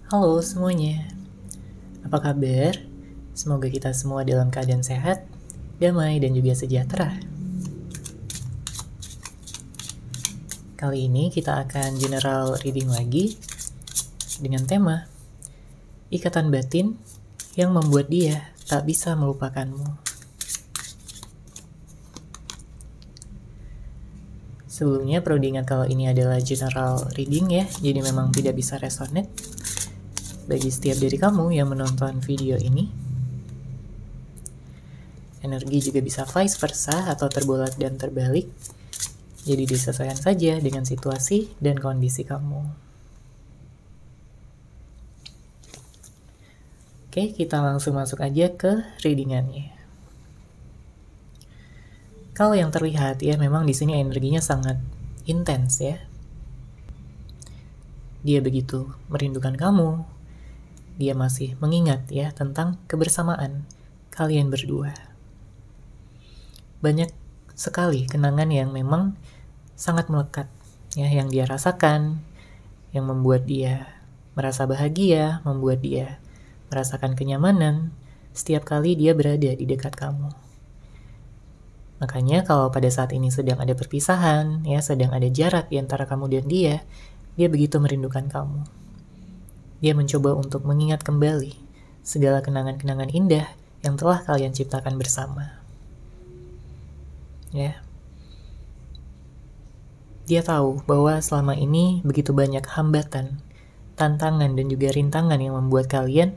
Halo semuanya, apa kabar? Semoga kita semua dalam keadaan sehat, damai, dan juga sejahtera. Kali ini kita akan general reading lagi dengan tema Ikatan Batin yang membuat dia tak bisa melupakanmu. Sebelumnya perlu diingat kalau ini adalah general reading ya, jadi memang tidak bisa resonate bagi setiap dari kamu yang menonton video ini. Energi juga bisa vice versa atau terbolak dan terbalik. Jadi disesuaikan saja dengan situasi dan kondisi kamu. Oke, kita langsung masuk aja ke readingannya. Kalau yang terlihat ya memang di sini energinya sangat intens ya. Dia begitu merindukan kamu. Dia masih mengingat ya tentang kebersamaan kalian berdua. Banyak sekali kenangan yang memang sangat melekat ya, yang dia rasakan, yang membuat dia merasa bahagia, membuat dia merasakan kenyamanan setiap kali dia berada di dekat kamu. Makanya kalau pada saat ini sedang ada perpisahan, ya sedang ada jarak di antara kamu dan dia begitu merindukan kamu. Dia mencoba untuk mengingat kembali segala kenangan-kenangan indah yang telah kalian ciptakan bersama. Ya. Dia tahu bahwa selama ini begitu banyak hambatan, tantangan dan juga rintangan yang membuat kalian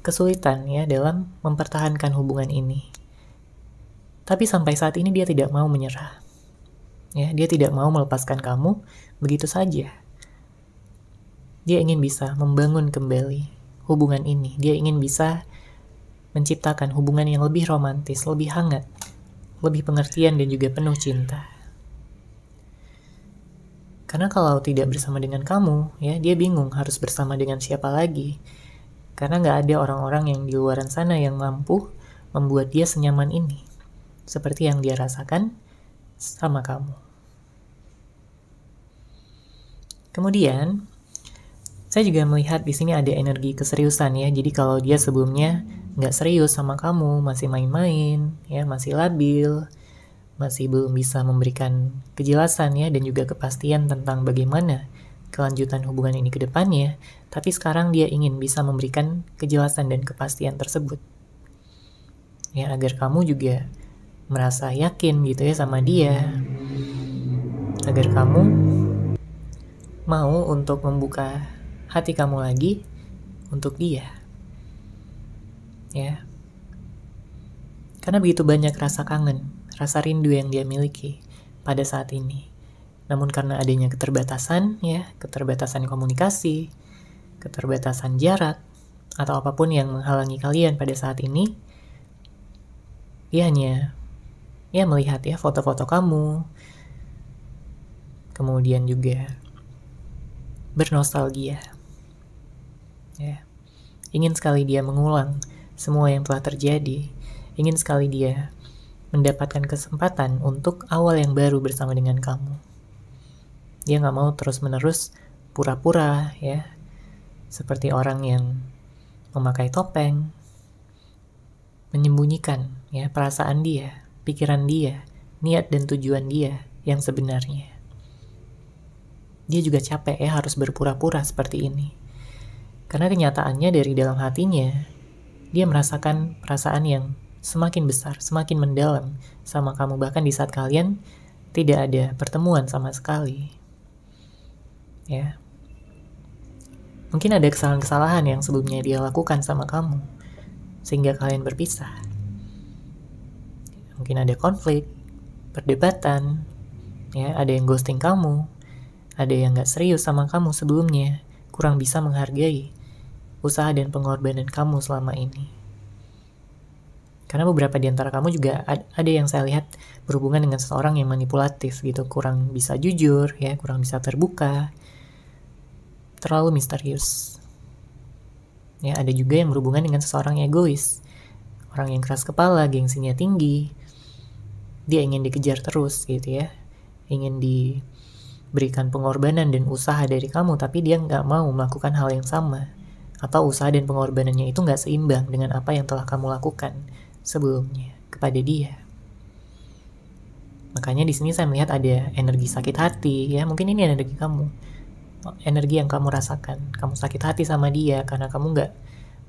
kesulitan ya dalam mempertahankan hubungan ini. Tapi sampai saat ini dia tidak mau menyerah. Ya, dia tidak mau melepaskan kamu begitu saja. Dia ingin bisa membangun kembali hubungan ini. Dia ingin bisa menciptakan hubungan yang lebih romantis, lebih hangat, lebih pengertian dan juga penuh cinta. Karena kalau tidak bersama dengan kamu, ya dia bingung harus bersama dengan siapa lagi. Karena nggak ada orang-orang yang di luaran sana yang mampu membuat dia senyaman ini. Seperti yang dia rasakan sama kamu. Kemudian, saya juga melihat di sini ada energi keseriusan ya. Jadi kalau dia sebelumnya nggak serius sama kamu, masih main-main, ya masih labil, masih belum bisa memberikan kejelasan ya dan juga kepastian tentang bagaimana kelanjutan hubungan ini ke depannya, tapi sekarang dia ingin bisa memberikan kejelasan dan kepastian tersebut. Ya, agar kamu juga merasa yakin gitu ya sama dia, agar kamu mau untuk membuka hati kamu lagi untuk dia ya, karena begitu banyak rasa kangen, rasa rindu yang dia miliki pada saat ini. Namun karena adanya keterbatasan ya, keterbatasan komunikasi, keterbatasan jarak atau apapun yang menghalangi kalian pada saat ini, dia hanya ya melihat ya foto-foto kamu, kemudian juga bernostalgia. Ya. Ingin sekali dia mengulang semua yang telah terjadi. Ingin sekali dia mendapatkan kesempatan untuk awal yang baru bersama dengan kamu. Dia gak mau terus-menerus pura-pura ya, seperti orang yang memakai topeng, menyembunyikan ya perasaan dia, pikiran dia, niat dan tujuan dia yang sebenarnya. Dia juga capek ya harus berpura-pura seperti ini. Karena kenyataannya dari dalam hatinya, dia merasakan perasaan yang semakin besar, semakin mendalam sama kamu. Bahkan di saat kalian tidak ada pertemuan sama sekali. Ya. Mungkin ada kesalahan-kesalahan yang sebelumnya dia lakukan sama kamu, sehingga kalian berpisah. Mungkin ada konflik, perdebatan, ya, ada yang ghosting kamu, ada yang gak serius sama kamu sebelumnya, kurang bisa menghargai usaha dan pengorbanan kamu selama ini. Karena beberapa di antara kamu juga ada yang saya lihat berhubungan dengan seseorang yang manipulatif gitu, kurang bisa jujur, ya, kurang bisa terbuka, terlalu misterius. Ya, ada juga yang berhubungan dengan seseorang egois, orang yang keras kepala, gengsinya tinggi. Dia ingin dikejar terus gitu ya, ingin diberikan pengorbanan dan usaha dari kamu, tapi dia nggak mau melakukan hal yang sama atau usaha dan pengorbanannya itu nggak seimbang dengan apa yang telah kamu lakukan sebelumnya kepada dia. Makanya di sini saya melihat ada energi sakit hati, ya mungkin ini energi kamu, energi yang kamu rasakan. Kamu sakit hati sama dia karena kamu nggak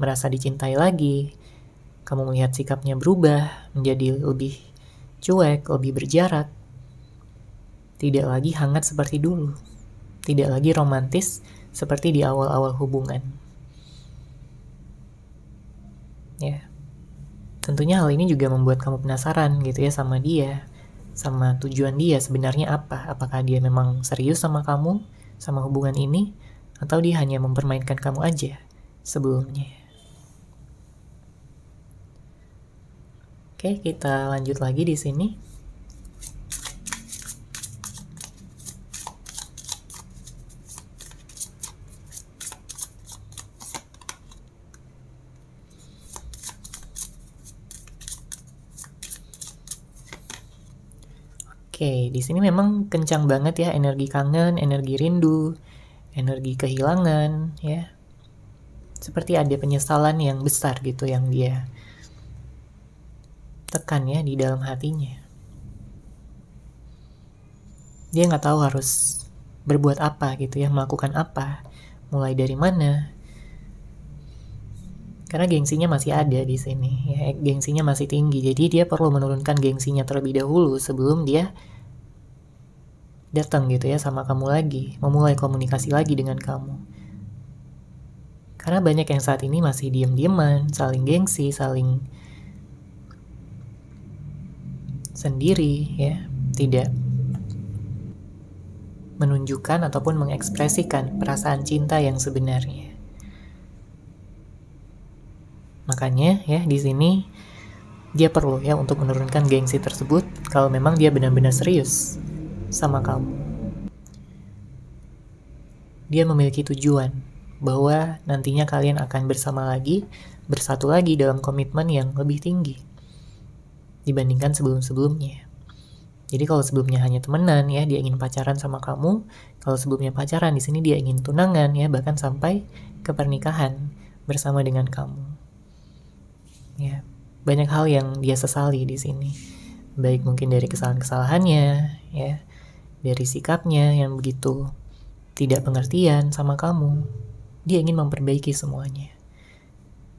merasa dicintai lagi. Kamu melihat sikapnya berubah menjadi lebih cuek, lebih berjarak, tidak lagi hangat seperti dulu, tidak lagi romantis seperti di awal-awal hubungan. Ya, tentunya hal ini juga membuat kamu penasaran gitu ya sama dia, sama tujuan dia sebenarnya apa. Apakah dia memang serius sama kamu, sama hubungan ini, atau dia hanya mempermainkan kamu aja sebelumnya. Oke, kita lanjut lagi di sini. Oke, di sini memang kencang banget ya energi kangen, energi rindu, energi kehilangan, ya. Seperti ada penyesalan yang besar gitu yang dia tekan ya di dalam hatinya. Dia nggak tahu harus berbuat apa gitu ya, melakukan apa, mulai dari mana. Karena gengsinya masih ada di sini, ya, gengsinya masih tinggi. Jadi dia perlu menurunkan gengsinya terlebih dahulu sebelum dia datang gitu ya sama kamu lagi, memulai komunikasi lagi dengan kamu. Karena banyak yang saat ini masih diam-diaman, saling gengsi, saling sendiri ya, tidak menunjukkan ataupun mengekspresikan perasaan cinta yang sebenarnya. Makanya ya di sini dia perlu ya untuk menurunkan gengsi tersebut kalau memang dia benar-benar serius sama kamu. Dia memiliki tujuan bahwa nantinya kalian akan bersama lagi, bersatu lagi dalam komitmen yang lebih tinggi dibandingkan sebelum-sebelumnya. Jadi kalau sebelumnya hanya temenan ya, dia ingin pacaran sama kamu. Kalau sebelumnya pacaran, di sini dia ingin tunangan ya, bahkan sampai ke pernikahan bersama dengan kamu. Ya, banyak hal yang dia sesali di sini. Baik mungkin dari kesalahan-kesalahannya, ya, dari sikapnya yang begitu tidak pengertian sama kamu. Dia ingin memperbaiki semuanya.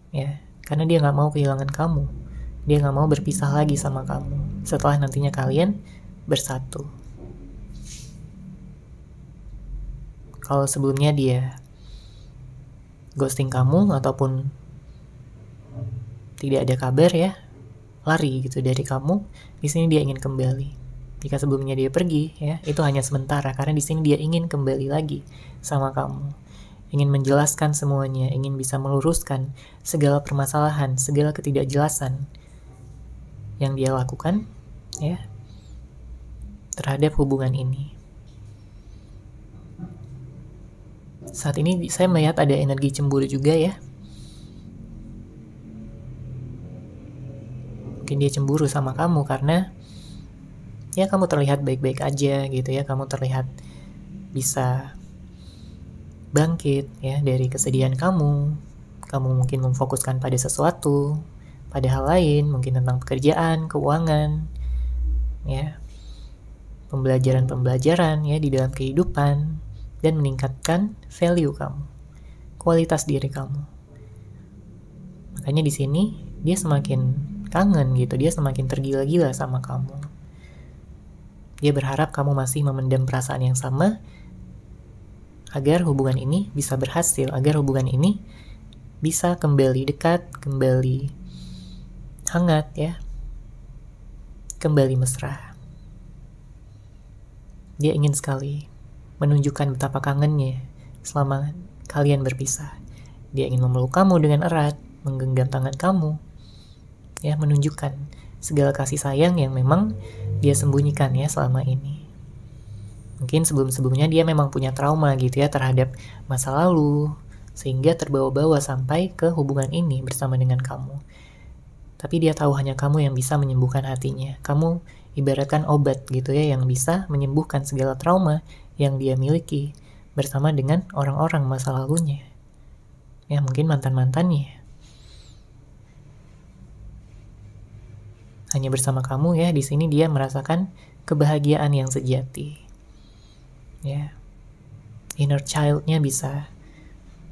Ya, karena dia nggak mau kehilangan kamu. Dia nggak mau berpisah lagi sama kamu setelah nantinya kalian bersatu. Kalau sebelumnya dia ghosting kamu ataupun tidak ada kabar ya, lari gitu dari kamu, di sini dia ingin kembali. Jika sebelumnya dia pergi ya, itu hanya sementara karena di sini dia ingin kembali lagi sama kamu. Ingin menjelaskan semuanya, ingin bisa meluruskan segala permasalahan, segala ketidakjelasan yang dia lakukan ya terhadap hubungan ini. Saat ini saya melihat ada energi cemburu juga ya. Mungkin dia cemburu sama kamu karena ya kamu terlihat baik-baik aja gitu ya, kamu terlihat bisa bangkit ya dari kesedihan kamu mungkin memfokuskan pada sesuatu, pada hal lain, mungkin tentang pekerjaan, keuangan ya, pembelajaran ya di dalam kehidupan, dan meningkatkan value kamu, kualitas diri kamu. Makanya di sini dia semakin kangen gitu, dia semakin tergila-gila sama kamu. Dia berharap kamu masih memendam perasaan yang sama agar hubungan ini bisa berhasil, agar hubungan ini bisa kembali dekat, kembali hangat ya, kembali mesra. Dia ingin sekali menunjukkan betapa kangennya selama kalian berpisah. Dia ingin memeluk kamu dengan erat, menggenggam tangan kamu, ya, menunjukkan segala kasih sayang yang memang dia sembunyikan ya selama ini. Mungkin sebelum-sebelumnya dia memang punya trauma gitu ya terhadap masa lalu, sehingga terbawa-bawa sampai ke hubungan ini bersama dengan kamu. Tapi dia tahu hanya kamu yang bisa menyembuhkan hatinya. Kamu ibaratkan obat gitu ya yang bisa menyembuhkan segala trauma yang dia miliki bersama dengan orang-orang masa lalunya. ya mungkin mantan-mantannya. Hanya bersama kamu ya, di sini dia merasakan kebahagiaan yang sejati. Ya, inner child-nya bisa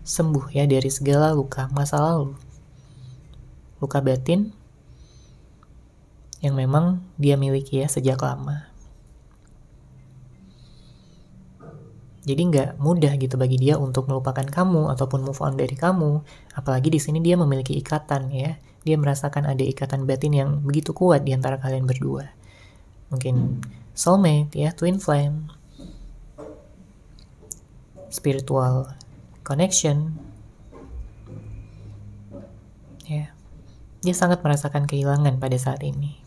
sembuh ya dari segala luka masa lalu, luka batin yang memang dia miliki ya sejak lama. Jadi nggak mudah gitu bagi dia untuk melupakan kamu ataupun move on dari kamu. Apalagi di sini dia memiliki ikatan ya. Dia merasakan ada ikatan batin yang begitu kuat di antara kalian berdua. Mungkin soulmate ya, twin flame, spiritual connection. Ya. Dia sangat merasakan kehilangan pada saat ini.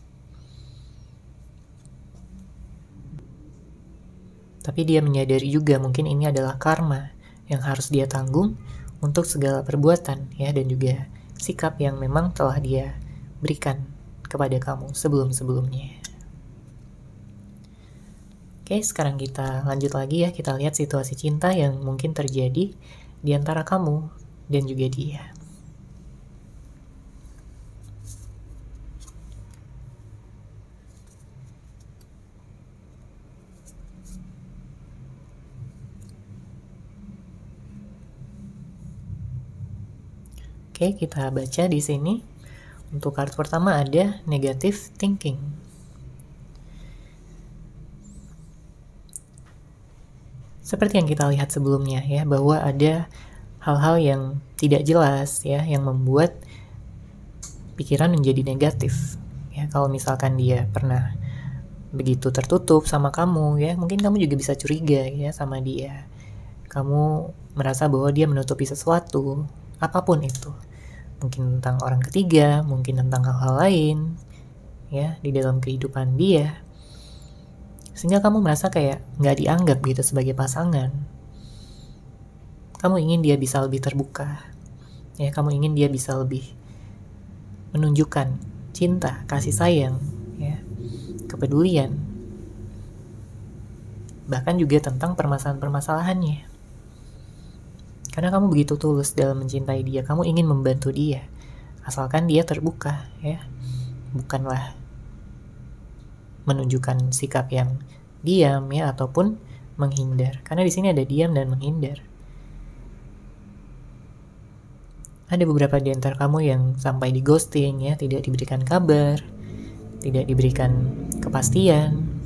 Tapi dia menyadari juga mungkin ini adalah karma yang harus dia tanggung untuk segala perbuatan ya, dan juga sikap yang memang telah dia berikan kepada kamu sebelum-sebelumnya. Oke, sekarang kita lanjut lagi ya, kita lihat situasi cinta yang mungkin terjadi di antara kamu dan juga dia. Oke, kita baca di sini. Untuk kartu pertama ada negative thinking. Seperti yang kita lihat sebelumnya ya, bahwa ada hal-hal yang tidak jelas ya, yang membuat pikiran menjadi negatif. Ya, kalau misalkan dia pernah begitu tertutup sama kamu ya, mungkin kamu juga bisa curiga ya sama dia. Kamu merasa bahwa dia menutupi sesuatu, apapun itu. Mungkin tentang orang ketiga, mungkin tentang hal-hal lain ya di dalam kehidupan dia, sehingga kamu merasa kayak nggak dianggap gitu sebagai pasangan. Kamu ingin dia bisa lebih terbuka ya, kamu ingin dia bisa lebih menunjukkan cinta, kasih sayang ya, kepedulian, bahkan juga tentang permasalahan-permasalahannya. Karena kamu begitu tulus dalam mencintai dia, kamu ingin membantu dia, asalkan dia terbuka ya, bukanlah menunjukkan sikap yang diam ya ataupun menghindar. Karena di sini ada diam dan menghindar. Ada beberapa di antara kamu yang sampai di ghosting ya, tidak diberikan kabar, tidak diberikan kepastian.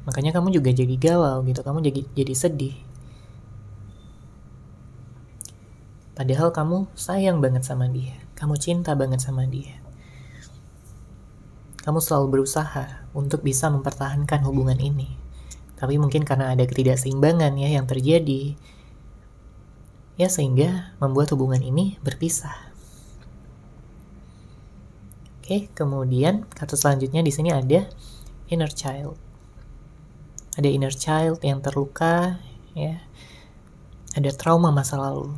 Makanya kamu juga jadi galau gitu, kamu jadi sedih. Padahal kamu sayang banget sama dia, kamu cinta banget sama dia. Kamu selalu berusaha untuk bisa mempertahankan hubungan ini. Tapi mungkin karena ada ketidakseimbangan ya yang terjadi, ya sehingga membuat hubungan ini berpisah. Oke, kemudian kartu selanjutnya di sini ada inner child. Ada inner child yang terluka, ya. Ada trauma masa lalu.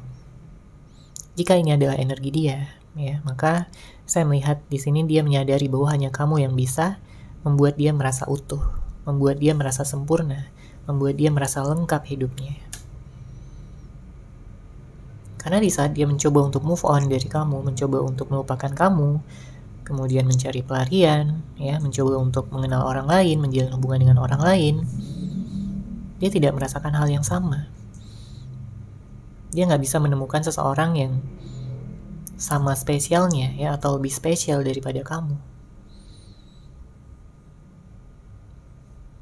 Jika ini adalah energi dia, ya, maka saya melihat di sini dia menyadari bahwa hanya kamu yang bisa membuat dia merasa utuh, membuat dia merasa sempurna, membuat dia merasa lengkap hidupnya. Karena di saat dia mencoba untuk move on dari kamu, mencoba untuk melupakan kamu, kemudian mencari pelarian, ya, mencoba untuk mengenal orang lain, menjalin hubungan dengan orang lain, dia tidak merasakan hal yang sama. Dia nggak bisa menemukan seseorang yang sama spesialnya, ya, atau lebih spesial daripada kamu.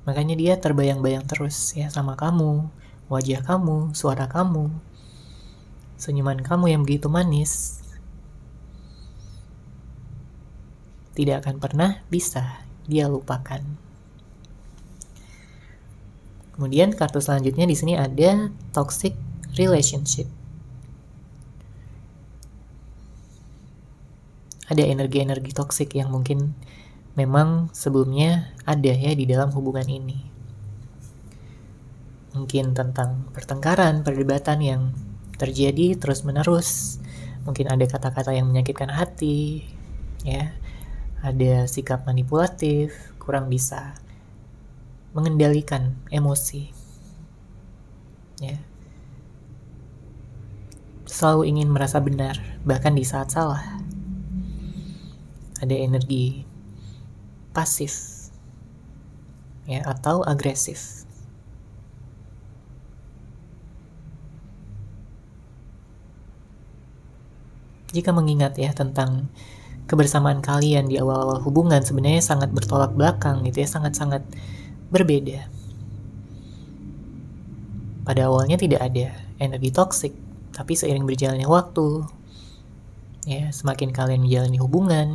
Makanya dia terbayang-bayang terus, ya, sama kamu, wajah kamu, suara kamu, senyuman kamu yang begitu manis. Tidak akan pernah bisa dia lupakan. Kemudian kartu selanjutnya di sini ada toxic relationship. Ada energi-energi toksik yang mungkin memang sebelumnya ada ya di dalam hubungan ini. Mungkin tentang pertengkaran, perdebatan yang terjadi terus-menerus. Mungkin ada kata-kata yang menyakitkan hati, ya. Ada sikap manipulatif, kurang bisa mengendalikan emosi. Ya. selalu ingin merasa benar, bahkan di saat salah. Ada energi pasif, ya, atau agresif. Jika mengingat ya tentang kebersamaan kalian di awal-awal hubungan, sebenarnya sangat bertolak belakang gitu ya, sangat-sangat berbeda. Pada awalnya tidak ada energi toksik, tapi seiring berjalannya waktu, ya, semakin kalian menjalani hubungan,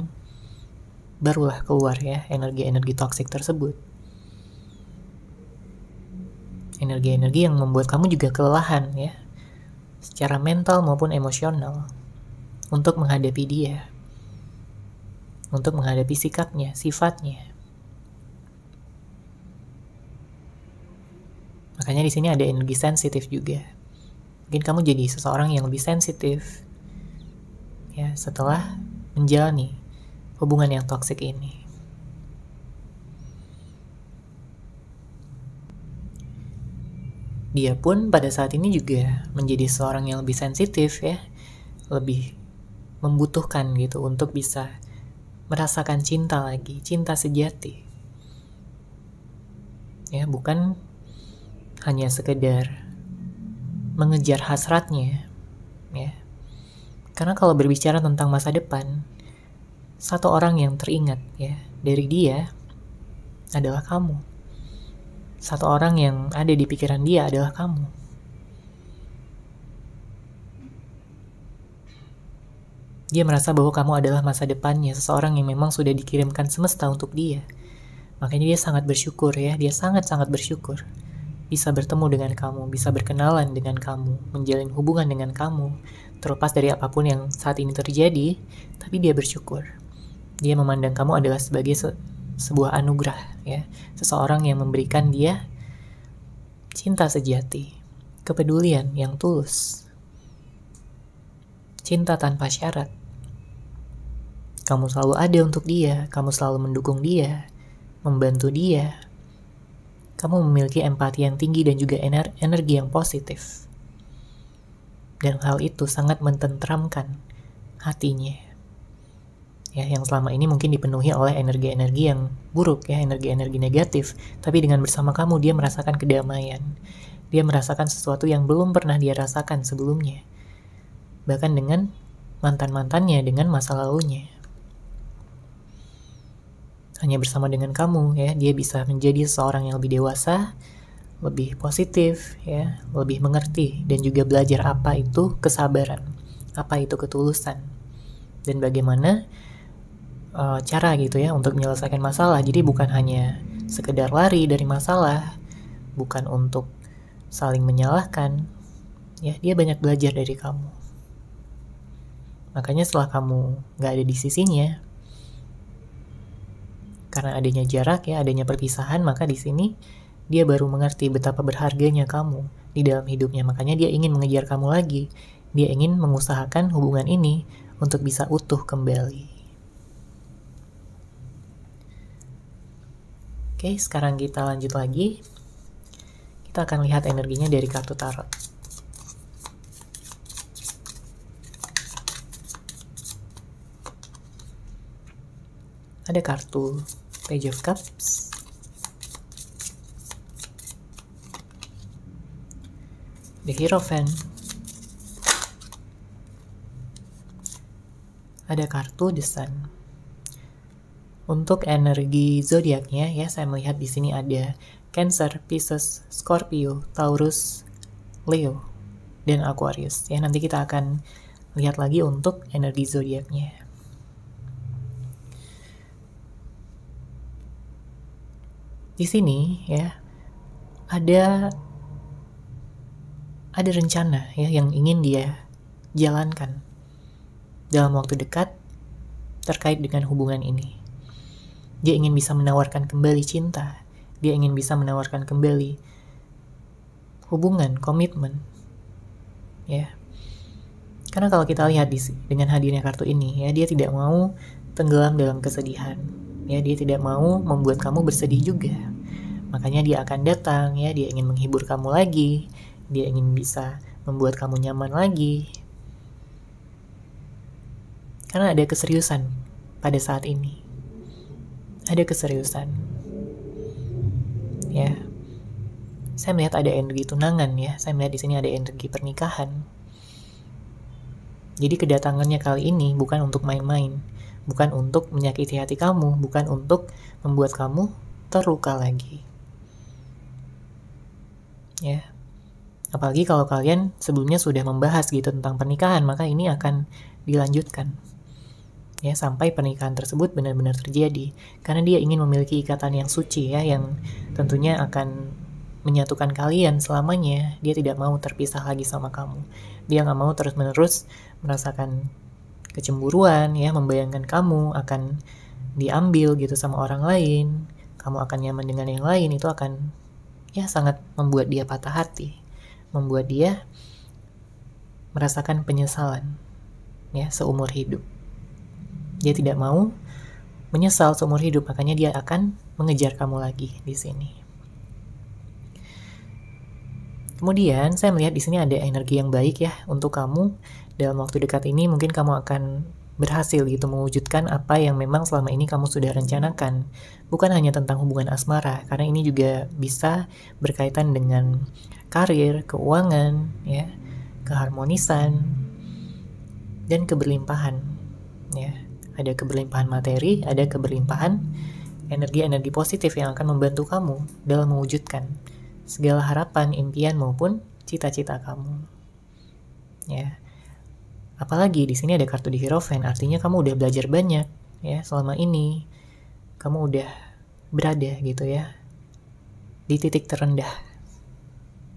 barulah keluar ya energi-energi toksik tersebut. Energi-energi yang membuat kamu juga kelelahan ya, secara mental maupun emosional, untuk menghadapi dia, untuk menghadapi sikapnya, sifatnya. Makanya di sini ada energi sensitif juga. Mungkin kamu jadi seseorang yang lebih sensitif ya setelah menjalani hubungan yang toksik ini. Dia pun pada saat ini juga menjadi seorang yang lebih sensitif ya, lebih membutuhkan gitu untuk bisa merasakan cinta lagi, cinta sejati. Ya, bukan hanya sekedar mengejar hasratnya, ya. Karena kalau berbicara tentang masa depan, satu orang yang teringat ya dari dia adalah kamu. Satu orang yang ada di pikiran dia adalah kamu. Dia merasa bahwa kamu adalah masa depannya, seseorang yang memang sudah dikirimkan semesta untuk dia. Makanya dia sangat bersyukur ya, dia sangat-sangat bersyukur bisa bertemu dengan kamu, bisa berkenalan dengan kamu, menjalin hubungan dengan kamu, terlepas dari apapun yang saat ini terjadi, tapi dia bersyukur. Dia memandang kamu adalah sebagai sebuah anugerah ya, seseorang yang memberikan dia cinta sejati, kepedulian yang tulus, cinta tanpa syarat. Kamu selalu ada untuk dia, kamu selalu mendukung dia, membantu dia. Kamu memiliki empati yang tinggi dan juga energi yang positif. Dan hal itu sangat mententramkan hatinya. Ya, yang selama ini mungkin dipenuhi oleh energi-energi yang buruk ya, energi-energi negatif. Tapi dengan bersama kamu dia merasakan kedamaian. Dia merasakan sesuatu yang belum pernah dia rasakan sebelumnya. Bahkan dengan mantan-mantannya, dengan masa lalunya. Hanya bersama dengan kamu ya, dia bisa menjadi seorang yang lebih dewasa, lebih positif ya, lebih mengerti dan juga belajar apa itu kesabaran, apa itu ketulusan, dan bagaimana cara gitu ya untuk menyelesaikan masalah. Jadi bukan hanya sekedar lari dari masalah, bukan untuk saling menyalahkan ya, dia banyak belajar dari kamu. Makanya setelah kamu gak ada di sisinya, karena adanya jarak ya, adanya perpisahan, maka di sini dia baru mengerti betapa berharganya kamu di dalam hidupnya. Makanya dia ingin mengejar kamu lagi. Dia ingin mengusahakan hubungan ini untuk bisa utuh kembali. Oke, sekarang kita lanjut lagi. Kita akan lihat energinya dari kartu tarot. Ada kartu Page of Cups, The Hierophant, ada kartu The Sun. Untuk energi zodiaknya ya, saya melihat di sini ada Cancer, Pisces, Scorpio, Taurus, Leo, dan Aquarius. Ya, nanti kita akan lihat lagi untuk energi zodiaknya. Di sini ya ada rencana ya yang ingin dia jalankan dalam waktu dekat terkait dengan hubungan ini. Dia ingin bisa menawarkan kembali cinta, dia ingin bisa menawarkan kembali hubungan, komitmen. Ya. Karena kalau kita lihat dengan hadirnya kartu ini ya, dia tidak mau tenggelam dalam kesedihan. Ya, dia tidak mau membuat kamu bersedih juga. Makanya dia akan datang ya, dia ingin menghibur kamu lagi, dia ingin bisa membuat kamu nyaman lagi. Karena ada keseriusan pada saat ini. Ada keseriusan. Ya. Saya melihat ada energi tunangan ya. Saya melihat di sini ada energi pernikahan. Jadi kedatangannya kali ini bukan untuk main-main, bukan untuk menyakiti hati kamu, bukan untuk membuat kamu terluka lagi. Ya. Apalagi kalau kalian sebelumnya sudah membahas gitu tentang pernikahan, maka ini akan dilanjutkan. Ya, sampai pernikahan tersebut benar-benar terjadi. Karena dia ingin memiliki ikatan yang suci ya, yang tentunya akan menyatukan kalian selamanya. Dia tidak mau terpisah lagi sama kamu. Dia gak mau terus-menerus merasakan kecemburuan ya, membayangkan kamu akan diambil gitu sama orang lain, kamu akan nyaman dengan yang lain. Itu akan ya sangat membuat dia patah hati, membuat dia merasakan penyesalan ya seumur hidup. Dia tidak mau menyesal seumur hidup, makanya dia akan mengejar kamu lagi di sini. Kemudian saya melihat di sini ada energi yang baik ya untuk kamu. Dalam waktu dekat ini mungkin kamu akan berhasil gitu mewujudkan apa yang memang selama ini kamu sudah rencanakan. Bukan hanya tentang hubungan asmara, karena ini juga bisa berkaitan dengan karir, keuangan, ya, keharmonisan, dan keberlimpahan. Ya, ada keberlimpahan materi, ada keberlimpahan energi-energi positif yang akan membantu kamu dalam mewujudkan segala harapan, impian maupun cita-cita kamu. Ya. Apalagi di sini ada kartu di Hierophant, artinya kamu udah belajar banyak ya selama ini. Kamu udah berada gitu ya di titik terendah.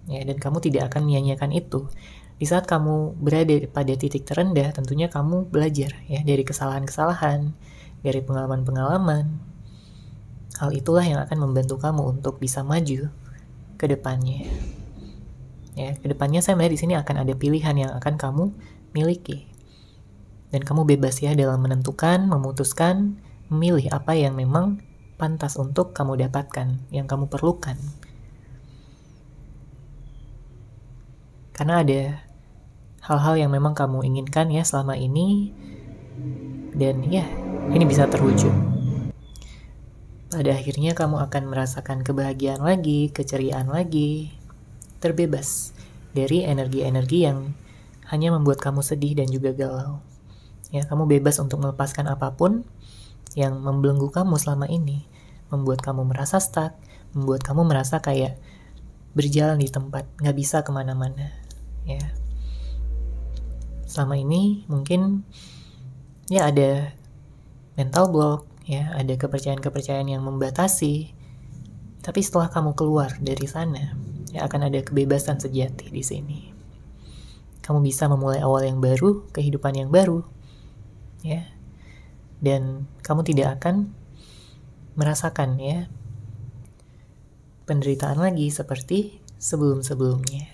Ya, dan kamu tidak akan menyia-nyiakan itu. Di saat kamu berada pada titik terendah, tentunya kamu belajar ya dari kesalahan-kesalahan, dari pengalaman-pengalaman. Hal itulah yang akan membantu kamu untuk bisa maju ke depannya. Ya, ke depannya saya melihat di sini akan ada pilihan yang akan kamu miliki. Dan kamu bebas ya dalam menentukan, memutuskan, memilih apa yang memang pantas untuk kamu dapatkan, yang kamu perlukan. Karena ada hal-hal yang memang kamu inginkan ya selama ini, dan ya, ini bisa terwujud. Pada akhirnya kamu akan merasakan kebahagiaan lagi, keceriaan lagi, terbebas dari energi-energi yang hanya membuat kamu sedih dan juga galau. Ya, kamu bebas untuk melepaskan apapun yang membelenggu kamu selama ini, membuat kamu merasa stuck, membuat kamu merasa kayak berjalan di tempat, nggak bisa kemana-mana. Ya, selama ini mungkin ya ada mental block, ya ada kepercayaan-kepercayaan yang membatasi. Tapi setelah kamu keluar dari sana, ya akan ada kebebasan sejati di sini. Kamu bisa memulai awal yang baru, kehidupan yang baru, ya. Dan kamu tidak akan merasakan ya penderitaan lagi seperti sebelum-sebelumnya.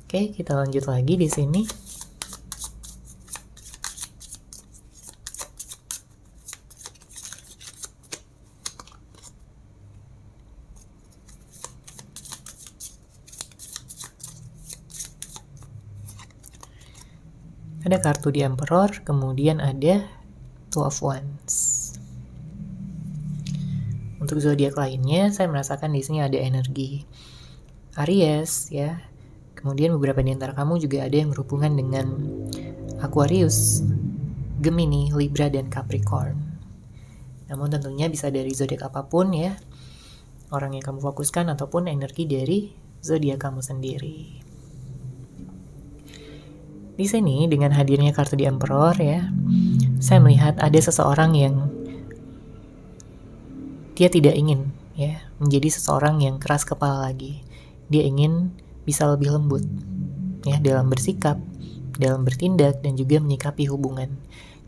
Oke, kita lanjut lagi di sini. Ada kartu di Emperor, kemudian ada Two of Wands. Untuk zodiak lainnya, saya merasakan di sini ada energi Aries, ya. Kemudian beberapa di antara kamu juga ada yang berhubungan dengan Aquarius, Gemini, Libra, dan Capricorn. Namun tentunya bisa dari zodiak apapun ya, orang yang kamu fokuskan ataupun energi dari zodiak kamu sendiri. Di sini dengan hadirnya kartu di Emperor ya, saya melihat ada seseorang yang dia tidak ingin ya menjadi seseorang yang keras kepala lagi. Dia ingin bisa lebih lembut ya dalam bersikap, dalam bertindak, dan juga menyikapi hubungan.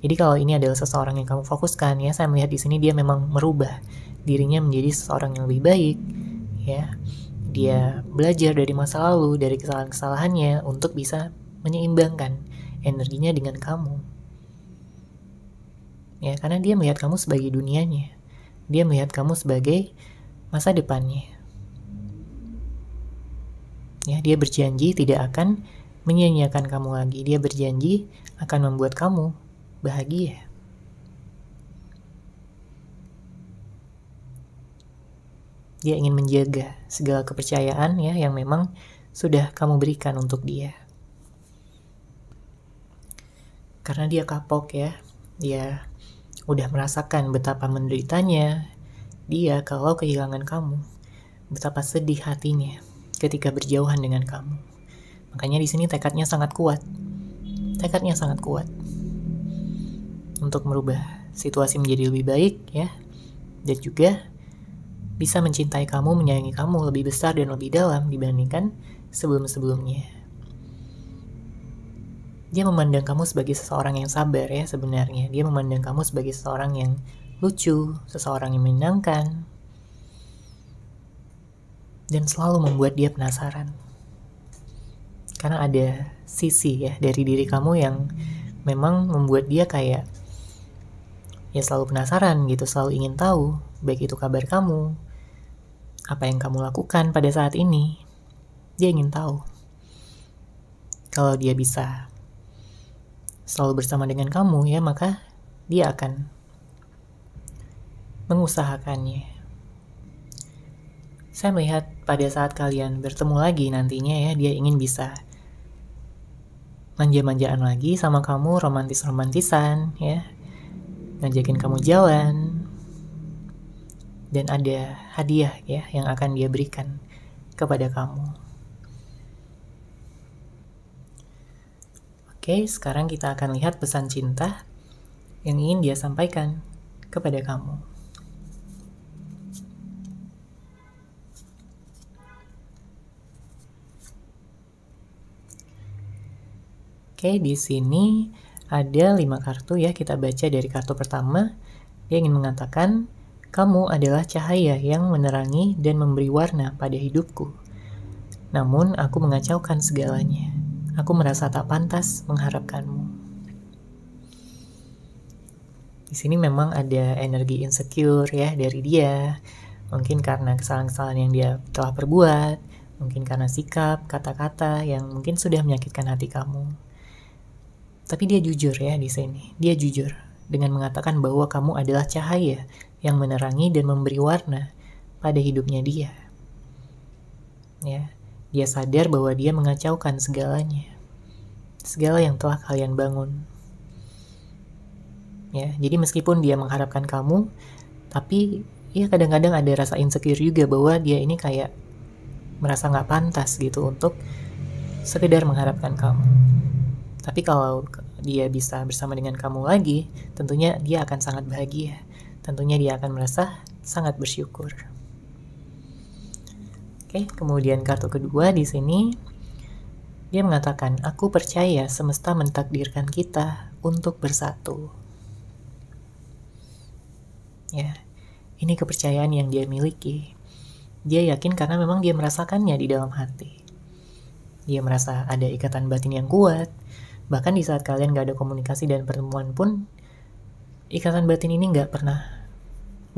Jadi kalau ini adalah seseorang yang kamu fokuskan ya, saya melihat di sini dia memang merubah dirinya menjadi seseorang yang lebih baik ya. Dia belajar dari masa lalu, dari kesalahan-kesalahannya untuk bisa menyeimbangkan energinya dengan kamu. Ya, karena dia melihat kamu sebagai dunianya. Dia melihat kamu sebagai masa depannya. Ya, dia berjanji tidak akan menyia-nyiakan kamu lagi. Dia berjanji akan membuat kamu bahagia. Dia ingin menjaga segala kepercayaan ya yang memang sudah kamu berikan untuk dia. Karena dia kapok ya. Dia udah merasakan betapa menderitanya dia kalau kehilangan kamu. Betapa sedih hatinya ketika berjauhan dengan kamu. Makanya di sini tekadnya sangat kuat. Tekadnya sangat kuat untuk merubah situasi menjadi lebih baik ya. Dan juga bisa mencintai kamu, menyayangi kamu lebih besar dan lebih dalam dibandingkan sebelum-sebelumnya. Dia memandang kamu sebagai seseorang yang sabar ya sebenarnya. Dia memandang kamu sebagai seseorang yang lucu, seseorang yang menyenangkan. Dan selalu membuat dia penasaran. Karena ada sisi ya dari diri kamu yang memang membuat dia kayak ya selalu penasaran gitu, selalu ingin tahu baik itu kabar kamu, apa yang kamu lakukan pada saat ini. Dia ingin tahu. Kalau dia bisa selalu bersama dengan kamu ya, maka dia akan mengusahakannya. Saya melihat pada saat kalian bertemu lagi nantinya ya, dia ingin bisa manja-manjaan lagi sama kamu, romantis-romantisan ya, ngajakin kamu jalan, dan ada hadiah ya yang akan dia berikan kepada kamu. Oke, sekarang kita akan lihat pesan cinta yang ingin dia sampaikan kepada kamu. Oke, di sini ada 5 kartu ya, kita baca dari kartu pertama. Dia ingin mengatakan, kamu adalah cahaya yang menerangi dan memberi warna pada hidupku. Namun aku mengacaukan segalanya. Aku merasa tak pantas mengharapkanmu. Di sini memang ada energi insecure ya dari dia. Mungkin karena kesalahan-kesalahan yang dia telah perbuat, mungkin karena sikap, kata-kata yang mungkin sudah menyakitkan hati kamu. Tapi dia jujur ya di sini. Dia jujur dengan mengatakan bahwa kamu adalah cahaya yang menerangi dan memberi warna pada hidupnya dia. Ya, dia sadar bahwa dia mengacaukan segalanya. Segala yang telah kalian bangun. Ya, jadi meskipun dia mengharapkan kamu, tapi ya kadang-kadang ada rasa insecure juga bahwa dia ini kayak merasa nggak pantas gitu untuk sekedar mengharapkan kamu. Tapi kalau dia bisa bersama dengan kamu lagi, tentunya dia akan sangat bahagia. Tentunya dia akan merasa sangat bersyukur. Oke, kemudian kartu kedua di sini, dia mengatakan, aku percaya semesta mentakdirkan kita untuk bersatu. Ya, ini kepercayaan yang dia miliki. Dia yakin karena memang dia merasakannya di dalam hati. Dia merasa ada ikatan batin yang kuat. Bahkan di saat kalian gak ada komunikasi dan pertemuan pun, ikatan batin ini gak pernah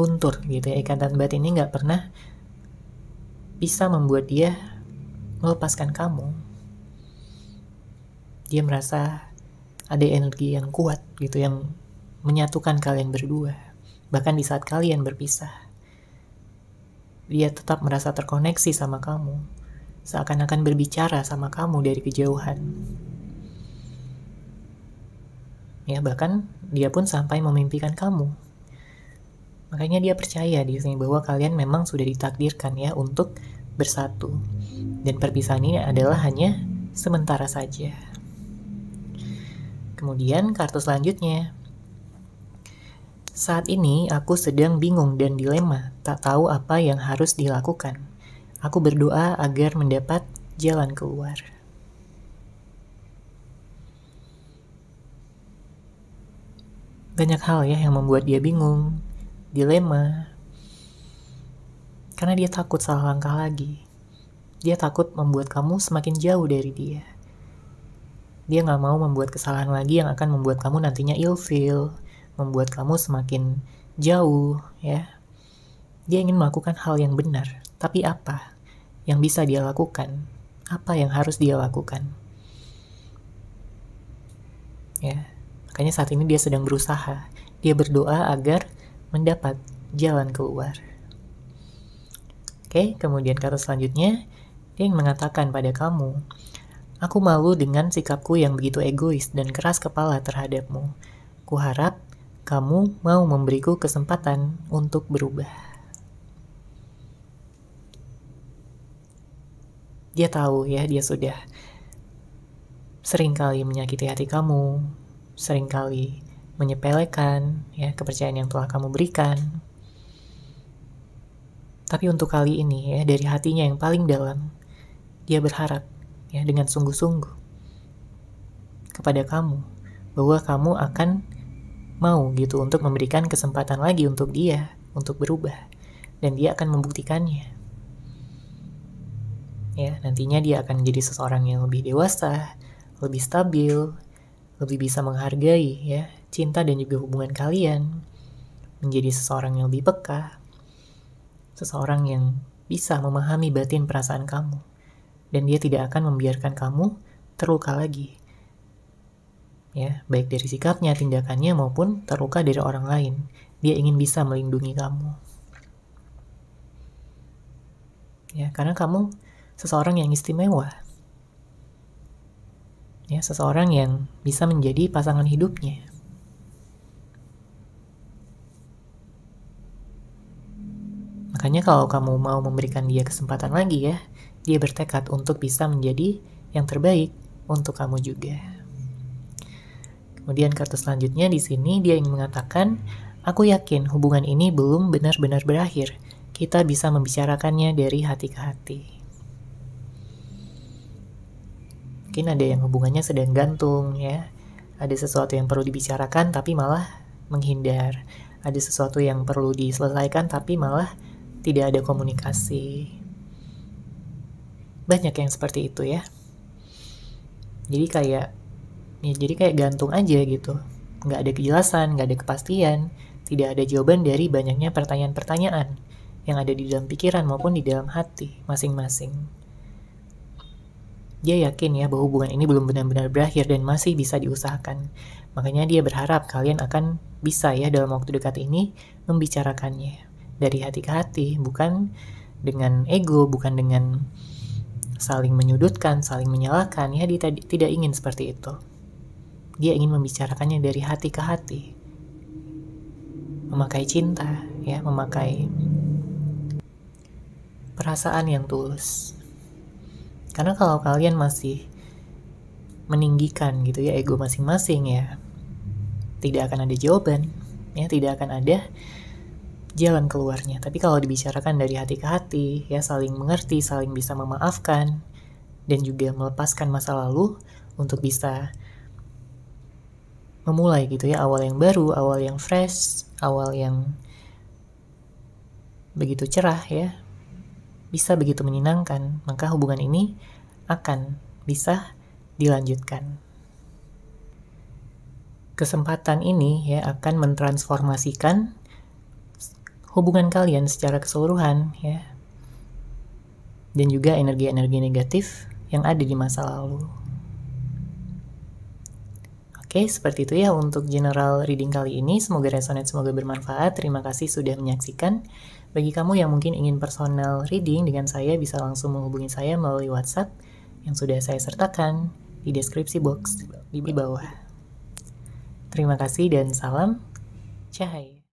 luntur gitu ya. Ikatan batin ini gak pernah bisa membuat dia melepaskan kamu. Dia merasa ada energi yang kuat gitu yang menyatukan kalian berdua. Bahkan di saat kalian berpisah, dia tetap merasa terkoneksi sama kamu, seakan-akan berbicara sama kamu dari kejauhan. Ya, bahkan dia pun sampai memimpikan kamu. Makanya dia percaya di sini bahwa kalian memang sudah ditakdirkan ya untuk bersatu. Dan perpisahan ini adalah hanya sementara saja. Kemudian kartu selanjutnya. Saat ini aku sedang bingung dan dilema, tak tahu apa yang harus dilakukan. Aku berdoa agar mendapat jalan keluar. Banyak hal ya yang membuat dia bingung, dilema. Karena dia takut salah langkah lagi. Dia takut membuat kamu semakin jauh dari dia. Dia gak mau membuat kesalahan lagi yang akan membuat kamu nantinya ilfeel, membuat kamu semakin jauh ya. Dia ingin melakukan hal yang benar, tapi apa yang bisa dia lakukan? Apa yang harus dia lakukan? Ya, makanya saat ini dia sedang berusaha. Dia berdoa agar mendapat jalan keluar. Oke, kemudian kata selanjutnya, dia yang mengatakan pada kamu, aku malu dengan sikapku yang begitu egois dan keras kepala terhadapmu. Kuharap kamu mau memberiku kesempatan untuk berubah. Dia tahu ya, dia sudah seringkali menyakiti hati kamu, seringkali menyepelekan ya kepercayaan yang telah kamu berikan. Tapi untuk kali ini ya, dari hatinya yang paling dalam, dia berharap ya dengan sungguh-sungguh kepada kamu bahwa kamu akan mau gitu untuk memberikan kesempatan lagi untuk dia untuk berubah, dan dia akan membuktikannya. Ya, nantinya dia akan menjadi seseorang yang lebih dewasa, lebih stabil, lebih bisa menghargai ya cinta dan juga hubungan kalian, menjadi seseorang yang lebih peka, seseorang yang bisa memahami batin perasaan kamu, dan dia tidak akan membiarkan kamu terluka lagi. Ya, baik dari sikapnya, tindakannya, maupun terluka dari orang lain. Dia ingin bisa melindungi kamu. Ya, karena kamu seseorang yang istimewa. Ya, seseorang yang bisa menjadi pasangan hidupnya. Makanya kalau kamu mau memberikan dia kesempatan lagi ya, dia bertekad untuk bisa menjadi yang terbaik untuk kamu juga. Kemudian kartu selanjutnya di sini dia ingin mengatakan, aku yakin hubungan ini belum benar-benar berakhir. Kita bisa membicarakannya dari hati ke hati. Mungkin ada yang hubungannya sedang gantung ya. Ada sesuatu yang perlu dibicarakan tapi malah menghindar. Ada sesuatu yang perlu diselesaikan tapi malah tidak ada komunikasi. Banyak yang seperti itu ya. Jadi kayak gantung aja gitu. Nggak ada kejelasan, nggak ada kepastian, tidak ada jawaban dari banyaknya pertanyaan-pertanyaan yang ada di dalam pikiran maupun di dalam hati masing-masing. Dia yakin ya bahwa hubungan ini belum benar-benar berakhir dan masih bisa diusahakan. Makanya dia berharap kalian akan bisa ya dalam waktu dekat ini membicarakannya dari hati ke hati, bukan dengan ego, bukan dengan saling menyudutkan, saling menyalahkan ya. Dia tidak ingin seperti itu. Dia ingin membicarakannya dari hati ke hati, memakai cinta ya, memakai perasaan yang tulus. Karena kalau kalian masih meninggikan gitu ya ego masing-masing ya, tidak akan ada jawaban ya, tidak akan ada jalan keluarnya. Tapi kalau dibicarakan dari hati ke hati ya, saling mengerti, saling bisa memaafkan, dan juga melepaskan masa lalu untuk bisa memulai gitu ya, awal yang baru, awal yang fresh, awal yang begitu cerah ya, bisa begitu menyenangkan, maka hubungan ini akan bisa dilanjutkan. Kesempatan ini ya akan mentransformasikan hubungan kalian secara keseluruhan ya, dan juga energi-energi negatif yang ada di masa lalu. Oke, seperti itu ya untuk general reading kali ini. Semoga resonate, semoga bermanfaat. Terima kasih sudah menyaksikan. Bagi kamu yang mungkin ingin personal reading dengan saya, bisa langsung menghubungi saya melalui WhatsApp yang sudah saya sertakan di deskripsi box di bawah. Terima kasih dan salam cahaya.